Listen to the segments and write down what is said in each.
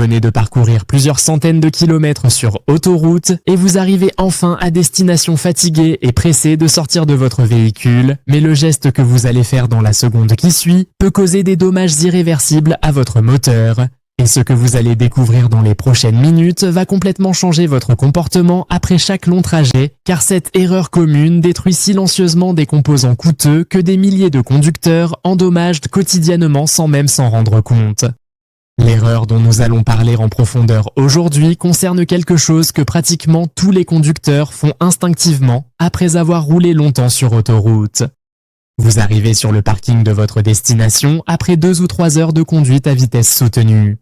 venez de parcourir plusieurs centaines de kilomètres sur autoroute et vous arrivez enfin à destination fatigué et pressé de sortir de votre véhicule, mais le geste que vous allez faire dans la seconde qui suit peut causer des dommages irréversibles à votre moteur. Et ce que vous allez découvrir dans les prochaines minutes va complètement changer votre comportement après chaque long trajet, car cette erreur commune détruit silencieusement des composants coûteux que des milliers de conducteurs endommagent quotidiennement sans même s'en rendre compte. L'erreur dont nous allons parler en profondeur aujourd'hui concerne quelque chose que pratiquement tous les conducteurs font instinctivement après avoir roulé longtemps sur autoroute. Vous arrivez sur le parking de votre destination après 2 ou 3 heures de conduite à vitesse soutenue.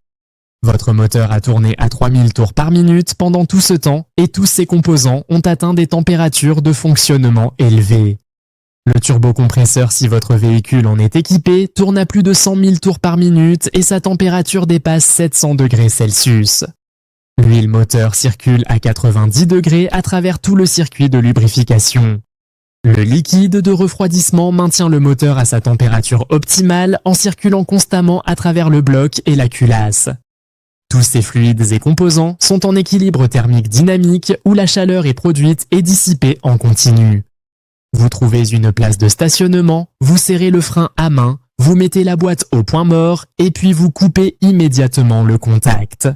Votre moteur a tourné à 3000 tours par minute pendant tout ce temps et tous ses composants ont atteint des températures de fonctionnement élevées. Le turbocompresseur, si votre véhicule en est équipé, tourne à plus de 100 000 tours par minute et sa température dépasse 700 degrés Celsius. L'huile moteur circule à 90 degrés à travers tout le circuit de lubrification. Le liquide de refroidissement maintient le moteur à sa température optimale en circulant constamment à travers le bloc et la culasse. Tous ces fluides et composants sont en équilibre thermique dynamique où la chaleur est produite et dissipée en continu. Vous trouvez une place de stationnement, vous serrez le frein à main, vous mettez la boîte au point mort et puis vous coupez immédiatement le contact.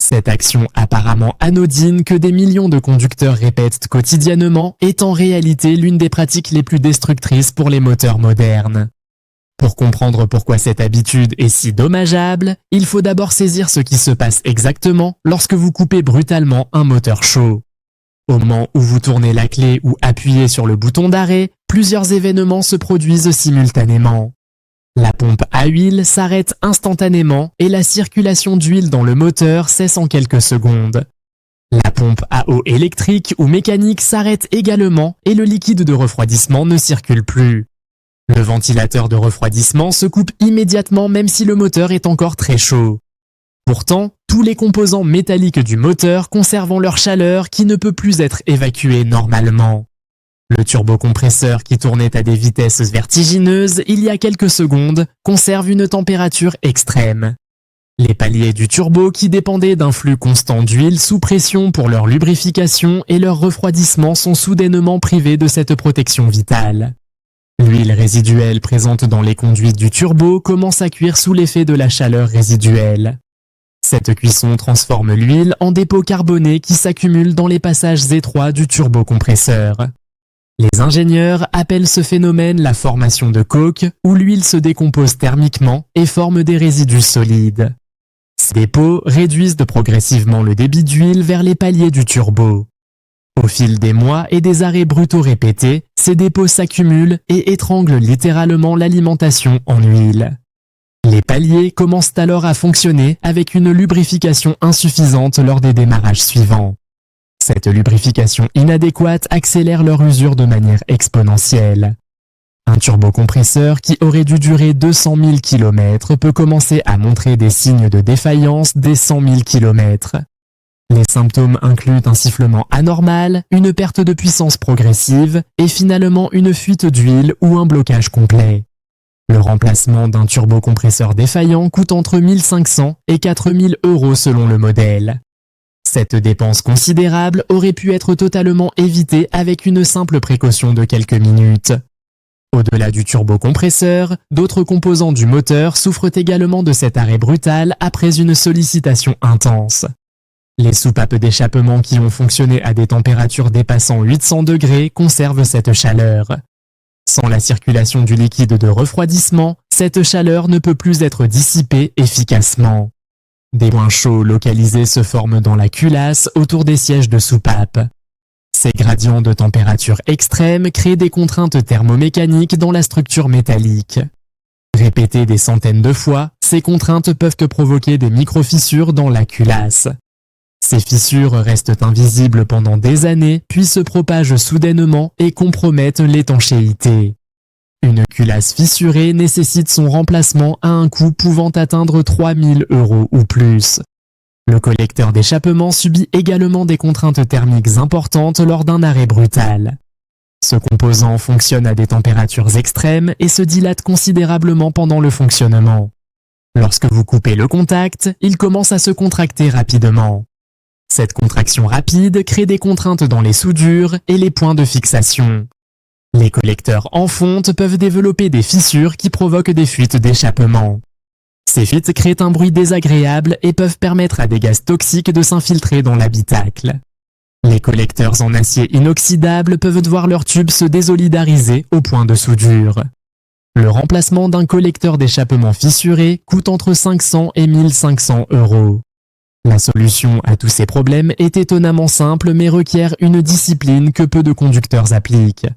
Cette action apparemment anodine que des millions de conducteurs répètent quotidiennement est en réalité l'une des pratiques les plus destructrices pour les moteurs modernes. Pour comprendre pourquoi cette habitude est si dommageable, il faut d'abord saisir ce qui se passe exactement lorsque vous coupez brutalement un moteur chaud. Au moment où vous tournez la clé ou appuyez sur le bouton d'arrêt, plusieurs événements se produisent simultanément. La pompe à huile s'arrête instantanément et la circulation d'huile dans le moteur cesse en quelques secondes. La pompe à eau électrique ou mécanique s'arrête également et le liquide de refroidissement ne circule plus. Le ventilateur de refroidissement se coupe immédiatement même si le moteur est encore très chaud. Pourtant, tous les composants métalliques du moteur conservent leur chaleur qui ne peut plus être évacuée normalement. Le turbocompresseur qui tournait à des vitesses vertigineuses il y a quelques secondes conserve une température extrême. Les paliers du turbo qui dépendaient d'un flux constant d'huile sous pression pour leur lubrification et leur refroidissement sont soudainement privés de cette protection vitale. L'huile résiduelle présente dans les conduites du turbo commence à cuire sous l'effet de la chaleur résiduelle. Cette cuisson transforme l'huile en dépôts carbonés qui s'accumulent dans les passages étroits du turbocompresseur. Les ingénieurs appellent ce phénomène la formation de coke, où l'huile se décompose thermiquement et forme des résidus solides. Ces dépôts réduisent progressivement le débit d'huile vers les paliers du turbo. Au fil des mois et des arrêts brutaux répétés, ces dépôts s'accumulent et étranglent littéralement l'alimentation en huile. Les paliers commencent alors à fonctionner avec une lubrification insuffisante lors des démarrages suivants. Cette lubrification inadéquate accélère leur usure de manière exponentielle. Un turbocompresseur qui aurait dû durer 200 000 km peut commencer à montrer des signes de défaillance dès 100 000 km. Les symptômes incluent un sifflement anormal, une perte de puissance progressive et finalement une fuite d'huile ou un blocage complet. Le remplacement d'un turbocompresseur défaillant coûte entre 1 500 et 4 000 € selon le modèle. Cette dépense considérable aurait pu être totalement évitée avec une simple précaution de quelques minutes. Au-delà du turbocompresseur, d'autres composants du moteur souffrent également de cet arrêt brutal après une sollicitation intense. Les soupapes d'échappement qui ont fonctionné à des températures dépassant 800 degrés conservent cette chaleur. Sans la circulation du liquide de refroidissement, cette chaleur ne peut plus être dissipée efficacement. Des points chauds localisés se forment dans la culasse autour des sièges de soupape. Ces gradients de température extrême créent des contraintes thermomécaniques dans la structure métallique. Répétées des centaines de fois, ces contraintes peuvent provoquer des micro-fissures dans la culasse. Ces fissures restent invisibles pendant des années, puis se propagent soudainement et compromettent l'étanchéité. Une culasse fissurée nécessite son remplacement à un coût pouvant atteindre 3 000 € ou plus. Le collecteur d'échappement subit également des contraintes thermiques importantes lors d'un arrêt brutal. Ce composant fonctionne à des températures extrêmes et se dilate considérablement pendant le fonctionnement. Lorsque vous coupez le contact, il commence à se contracter rapidement. Cette contraction rapide crée des contraintes dans les soudures et les points de fixation. Les collecteurs en fonte peuvent développer des fissures qui provoquent des fuites d'échappement. Ces fuites créent un bruit désagréable et peuvent permettre à des gaz toxiques de s'infiltrer dans l'habitacle. Les collecteurs en acier inoxydable peuvent voir leur tube se désolidariser au point de soudure. Le remplacement d'un collecteur d'échappement fissuré coûte entre 500 et 1500 €. La solution à tous ces problèmes est étonnamment simple mais requiert une discipline que peu de conducteurs appliquent.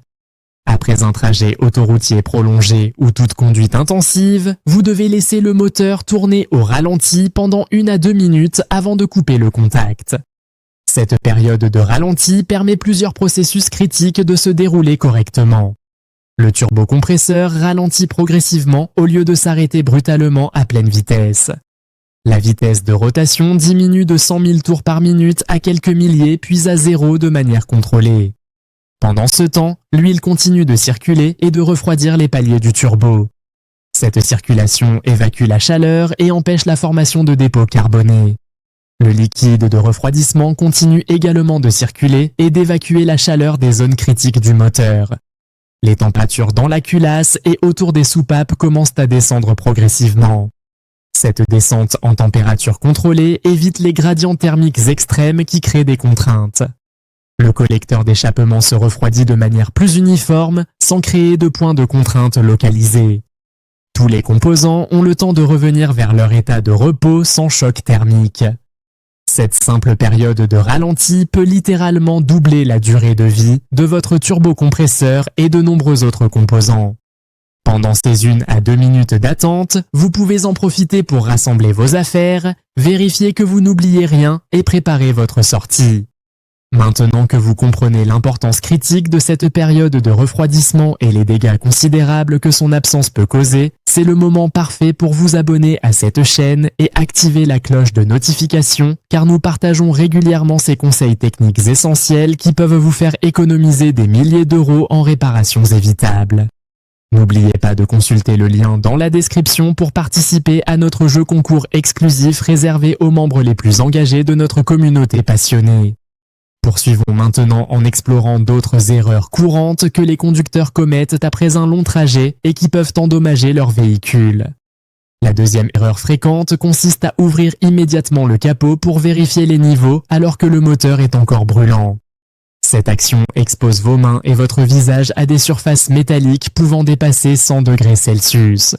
Après un trajet autoroutier prolongé ou toute conduite intensive, vous devez laisser le moteur tourner au ralenti pendant 1 à 2 minutes avant de couper le contact. Cette période de ralenti permet plusieurs processus critiques de se dérouler correctement. Le turbocompresseur ralentit progressivement au lieu de s'arrêter brutalement à pleine vitesse. La vitesse de rotation diminue de 100 000 tours par minute à quelques milliers puis à 0 de manière contrôlée. Pendant ce temps, l'huile continue de circuler et de refroidir les paliers du turbo. Cette circulation évacue la chaleur et empêche la formation de dépôts carbonés. Le liquide de refroidissement continue également de circuler et d'évacuer la chaleur des zones critiques du moteur. Les températures dans la culasse et autour des soupapes commencent à descendre progressivement. Cette descente en température contrôlée évite les gradients thermiques extrêmes qui créent des contraintes. Le collecteur d'échappement se refroidit de manière plus uniforme, sans créer de points de contrainte localisés. Tous les composants ont le temps de revenir vers leur état de repos sans choc thermique. Cette simple période de ralenti peut littéralement doubler la durée de vie de votre turbocompresseur et de nombreux autres composants. Pendant ces 1 à 2 minutes d'attente, vous pouvez en profiter pour rassembler vos affaires, vérifier que vous n'oubliez rien et préparer votre sortie. Maintenant que vous comprenez l'importance critique de cette période de refroidissement et les dégâts considérables que son absence peut causer, c'est le moment parfait pour vous abonner à cette chaîne et activer la cloche de notification car nous partageons régulièrement ces conseils techniques essentiels qui peuvent vous faire économiser des milliers d'euros en réparations évitables. N'oubliez pas de consulter le lien dans la description pour participer à notre jeu concours exclusif réservé aux membres les plus engagés de notre communauté passionnée. Poursuivons maintenant en explorant d'autres erreurs courantes que les conducteurs commettent après un long trajet et qui peuvent endommager leur véhicule. La deuxième erreur fréquente consiste à ouvrir immédiatement le capot pour vérifier les niveaux alors que le moteur est encore brûlant. Cette action expose vos mains et votre visage à des surfaces métalliques pouvant dépasser 100 degrés Celsius.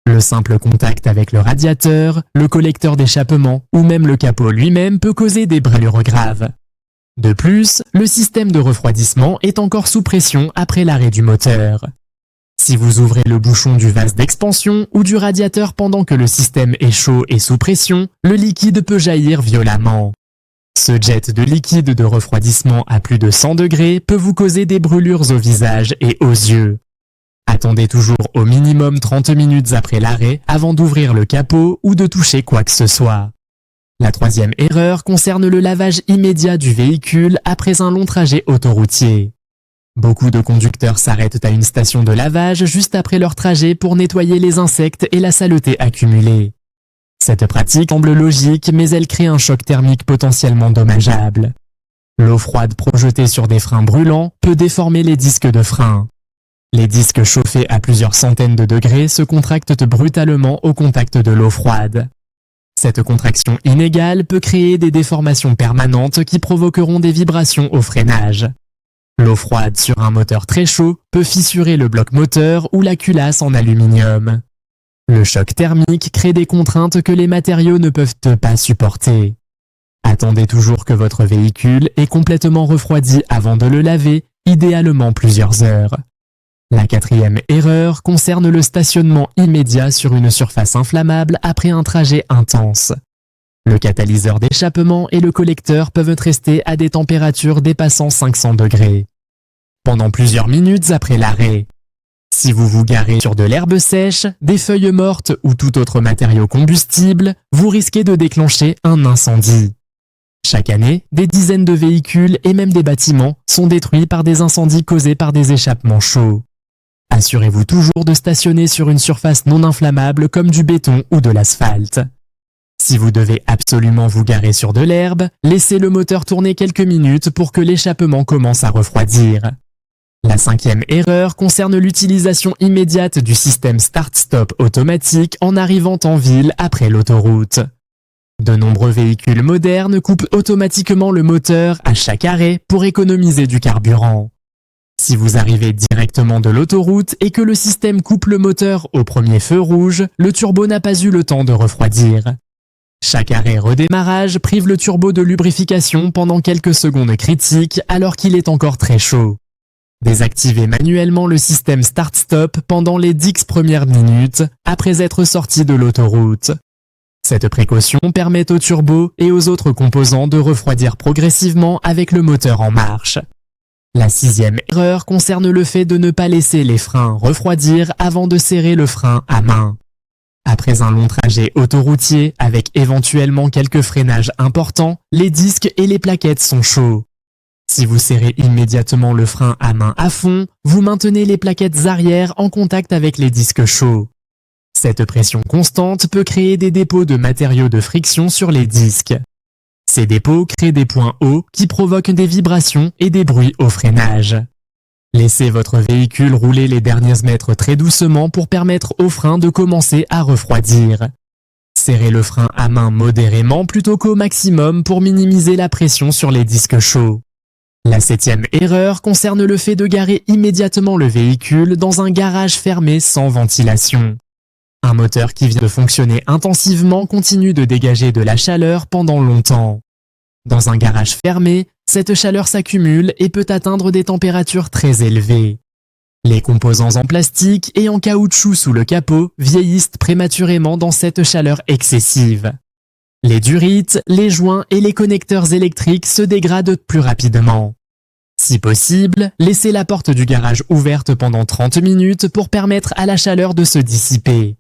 Le simple contact avec le radiateur, le collecteur d'échappement ou même le capot lui-même peut causer des brûlures graves. De plus, le système de refroidissement est encore sous pression après l'arrêt du moteur. Si vous ouvrez le bouchon du vase d'expansion ou du radiateur pendant que le système est chaud et sous pression, le liquide peut jaillir violemment. Ce jet de liquide de refroidissement à plus de 100 degrés peut vous causer des brûlures au visage et aux yeux. Attendez toujours au minimum 30 minutes après l'arrêt avant d'ouvrir le capot ou de toucher quoi que ce soit. La troisième erreur concerne le lavage immédiat du véhicule après un long trajet autoroutier. Beaucoup de conducteurs s'arrêtent à une station de lavage juste après leur trajet pour nettoyer les insectes et la saleté accumulée. Cette pratique semble logique, mais elle crée un choc thermique potentiellement dommageable. L'eau froide projetée sur des freins brûlants peut déformer les disques de frein. Les disques chauffés à plusieurs centaines de degrés se contractent brutalement au contact de l'eau froide. Cette contraction inégale peut créer des déformations permanentes qui provoqueront des vibrations au freinage. L'eau froide sur un moteur très chaud peut fissurer le bloc moteur ou la culasse en aluminium. Le choc thermique crée des contraintes que les matériaux ne peuvent pas supporter. Attendez toujours que votre véhicule est complètement refroidi avant de le laver, idéalement plusieurs heures. La quatrième erreur concerne le stationnement immédiat sur une surface inflammable après un trajet intense. Le catalyseur d'échappement et le collecteur peuvent rester à des températures dépassant 500 degrés. Pendant plusieurs minutes après l'arrêt. Si vous vous garez sur de l'herbe sèche, des feuilles mortes ou tout autre matériau combustible, vous risquez de déclencher un incendie. Chaque année, des dizaines de véhicules et même des bâtiments sont détruits par des incendies causés par des échappements chauds. Assurez-vous toujours de stationner sur une surface non inflammable comme du béton ou de l'asphalte. Si vous devez absolument vous garer sur de l'herbe, laissez le moteur tourner quelques minutes pour que l'échappement commence à refroidir. La 5e erreur concerne l'utilisation immédiate du système start-stop automatique en arrivant en ville après l'autoroute. De nombreux véhicules modernes coupent automatiquement le moteur à chaque arrêt pour économiser du carburant. Si vous arrivez directement de l'autoroute et que le système coupe le moteur au premier feu rouge, le turbo n'a pas eu le temps de refroidir. Chaque arrêt redémarrage prive le turbo de lubrification pendant quelques secondes critiques alors qu'il est encore très chaud. Désactivez manuellement le système start-stop pendant les 10 premières minutes après être sorti de l'autoroute. Cette précaution permet au turbo et aux autres composants de refroidir progressivement avec le moteur en marche. La 6e erreur concerne le fait de ne pas laisser les freins refroidir avant de serrer le frein à main. Après un long trajet autoroutier avec éventuellement quelques freinages importants, les disques et les plaquettes sont chauds. Si vous serrez immédiatement le frein à main à fond, vous maintenez les plaquettes arrière en contact avec les disques chauds. Cette pression constante peut créer des dépôts de matériaux de friction sur les disques. Ces dépôts créent des points hauts qui provoquent des vibrations et des bruits au freinage. Laissez votre véhicule rouler les derniers mètres très doucement pour permettre au frein de commencer à refroidir. Serrez le frein à main modérément plutôt qu'au maximum pour minimiser la pression sur les disques chauds. La 7e erreur concerne le fait de garer immédiatement le véhicule dans un garage fermé sans ventilation. Un moteur qui vient de fonctionner intensivement continue de dégager de la chaleur pendant longtemps. Dans un garage fermé, cette chaleur s'accumule et peut atteindre des températures très élevées. Les composants en plastique et en caoutchouc sous le capot vieillissent prématurément dans cette chaleur excessive. Les durites, les joints et les connecteurs électriques se dégradent plus rapidement. Si possible, laissez la porte du garage ouverte pendant 30 minutes pour permettre à la chaleur de se dissiper.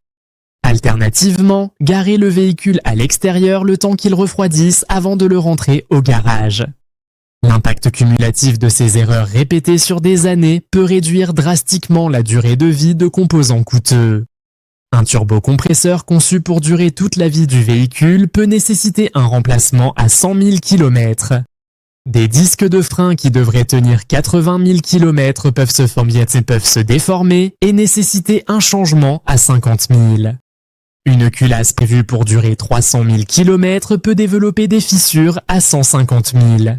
Alternativement, garez le véhicule à l'extérieur le temps qu'il refroidisse avant de le rentrer au garage. L'impact cumulatif de ces erreurs répétées sur des années peut réduire drastiquement la durée de vie de composants coûteux. Un turbocompresseur conçu pour durer toute la vie du véhicule peut nécessiter un remplacement à 100 000 km. Des disques de frein qui devraient tenir 80 000 km peuvent se déformer et nécessiter un changement à 50 000. Une culasse prévue pour durer 300 000 km peut développer des fissures à 150 000.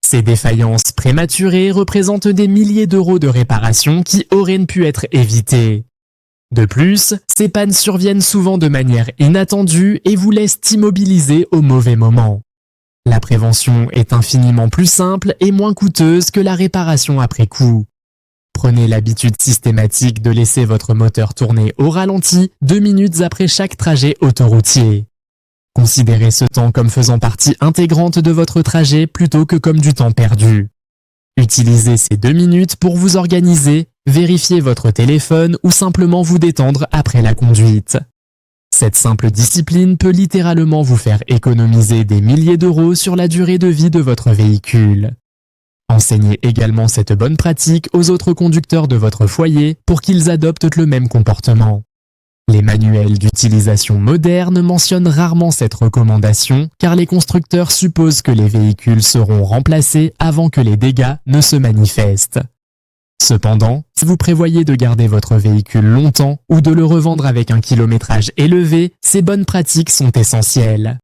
Ces défaillances prématurées représentent des milliers d'euros de réparation qui auraient pu être évitées. De plus, ces pannes surviennent souvent de manière inattendue et vous laissent immobilisé au mauvais moment. La prévention est infiniment plus simple et moins coûteuse que la réparation après coup. Prenez l'habitude systématique de laisser votre moteur tourner au ralenti 2 minutes après chaque trajet autoroutier. Considérez ce temps comme faisant partie intégrante de votre trajet plutôt que comme du temps perdu. Utilisez ces 2 minutes pour vous organiser, vérifier votre téléphone ou simplement vous détendre après la conduite. Cette simple discipline peut littéralement vous faire économiser des milliers d'euros sur la durée de vie de votre véhicule. Enseignez également cette bonne pratique aux autres conducteurs de votre foyer pour qu'ils adoptent le même comportement. Les manuels d'utilisation modernes mentionnent rarement cette recommandation car les constructeurs supposent que les véhicules seront remplacés avant que les dégâts ne se manifestent. Cependant, si vous prévoyez de garder votre véhicule longtemps ou de le revendre avec un kilométrage élevé, ces bonnes pratiques sont essentielles.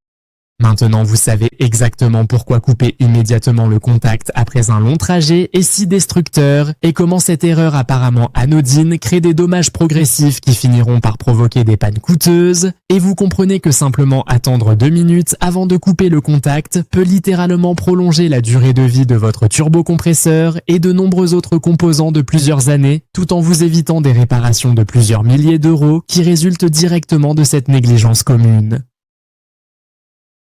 Maintenant, vous savez exactement pourquoi couper immédiatement le contact après un long trajet est si destructeur et comment cette erreur apparemment anodine crée des dommages progressifs qui finiront par provoquer des pannes coûteuses, et vous comprenez que simplement attendre 2 minutes avant de couper le contact peut littéralement prolonger la durée de vie de votre turbocompresseur et de nombreux autres composants de plusieurs années, tout en vous évitant des réparations de plusieurs milliers d'euros qui résultent directement de cette négligence commune.